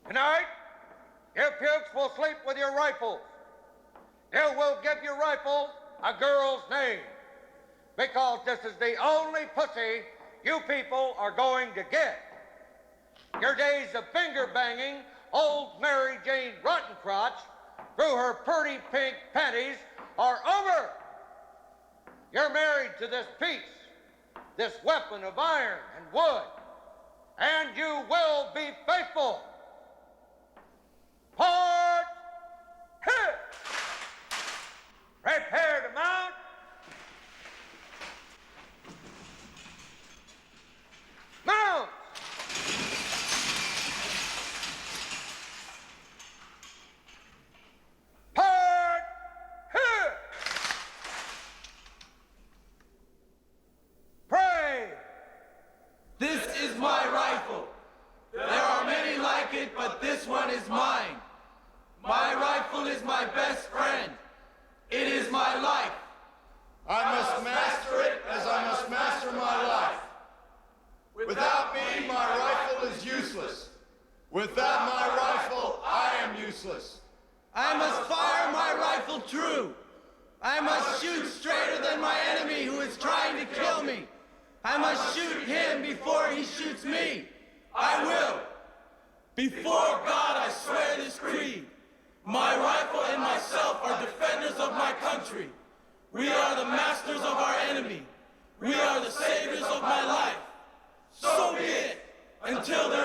Tonight, you pukes will sleep with your rifles. You will give your rifles a girl's name, because this is the only pussy you people are going to get. Your days of finger banging old Mary Jane Rottencrotch through her pretty pink panties are over. You're married to this piece, this weapon of iron and wood, and you will be faithful. Port hit! Prepare to mount. Mount! Port hit! Pray! This is my rifle. There are many like it, but this one is mine. My rifle is my best friend. It is my life. I must master it as I must master my life. Without me, my rifle is useless. Without my rifle, I am useless. I must fire my rifle true. I must shoot straighter than my enemy who is trying to kill me. I must shoot him before he shoots me. I will. Before God, I swear this creed. My rifle and myself are defenders of my country. We are the masters of our enemy. We are the saviors of my life. So be it, until there